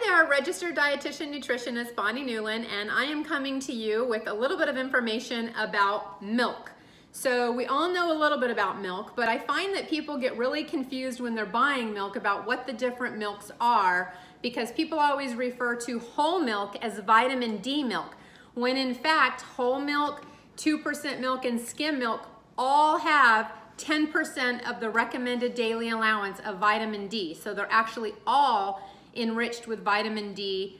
Hi there, registered dietitian nutritionist Bonnie Newlin, and I am coming to you with a little bit of information about milk. So we all know a little bit about milk, but I find that people get really confused when they're buying milk about what the different milks are, because people always refer to whole milk as vitamin D milk, when in fact whole milk, 2% milk, and skim milk all have 10% of the recommended daily allowance of vitamin D. So they're actually all enriched with vitamin D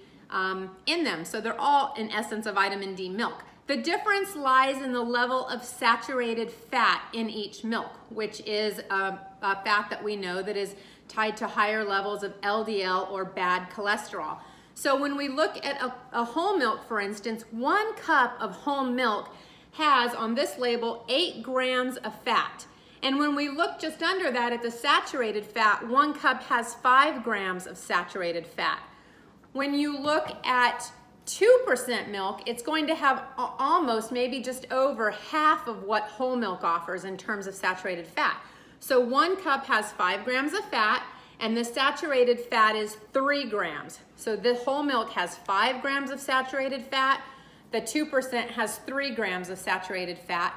in them. So they're all, in essence, a vitamin D milk. The difference lies in the level of saturated fat in each milk, which is a fat that we know that is tied to higher levels of LDL or bad cholesterol. So when we look at a whole milk, for instance, 1 cup of whole milk has on this label 8 grams of fat. And when we look just under that at the saturated fat, 1 cup has 5 grams of saturated fat. When you look at 2% milk, it's going to have almost, maybe just over half of what whole milk offers in terms of saturated fat. So 1 cup has 5 grams of fat, and the saturated fat is 3 grams. So the whole milk has 5 grams of saturated fat, the 2% has 3 grams of saturated fat,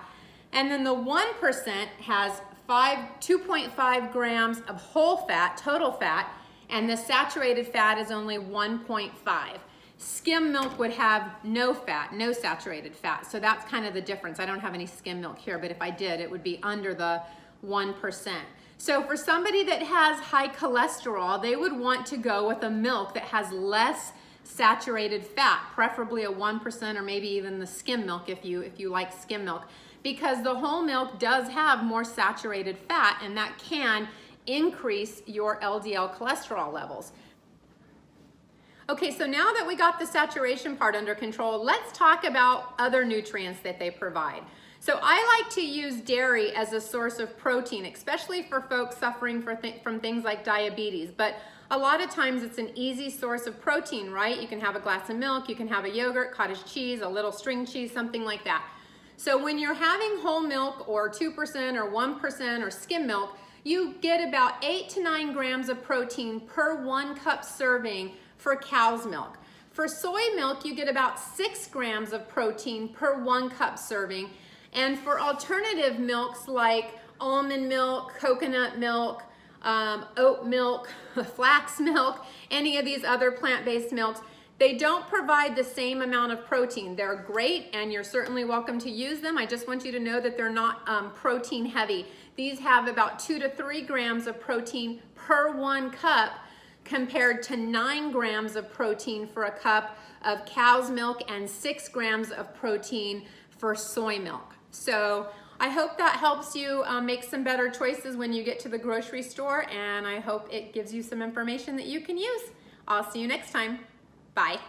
and then the 1% has 2.5 grams of whole fat, total fat, and the saturated fat is only 1.5. Skim milk would have no fat, no saturated fat. So that's kind of the difference. I don't have any skim milk here, but if I did, it would be under the 1%. So for somebody that has high cholesterol, they would want to go with a milk that has less saturated fat, preferably a 1% or maybe even the skim milk if you like skim milk, because the whole milk does have more saturated fat, and that can increase your LDL cholesterol levels. Okay, so now that we got the saturation part under control, let's talk about other nutrients that they provide. So I like to use dairy as a source of protein, especially for folks suffering from things like diabetes. But a lot of times it's an easy source of protein, right? You can have a glass of milk, you can have a yogurt, cottage cheese, a little string cheese, something like that. So when you're having whole milk or 2% or 1% or skim milk, you get about 8 to 9 grams of protein per 1 cup serving for cow's milk. For soy milk, you get about 6 grams of protein per 1 cup serving. And for alternative milks like almond milk, coconut milk, oat milk, flax milk, any of these other plant-based milks, they don't provide the same amount of protein. They're great and you're certainly welcome to use them. I just want you to know that they're not protein heavy. These have about 2 to 3 grams of protein per 1 cup compared to 9 grams of protein for a cup of cow's milk and 6 grams of protein for soy milk. So I hope that helps you make some better choices when you get to the grocery store, and I hope it gives you some information that you can use. I'll see you next time. Bye.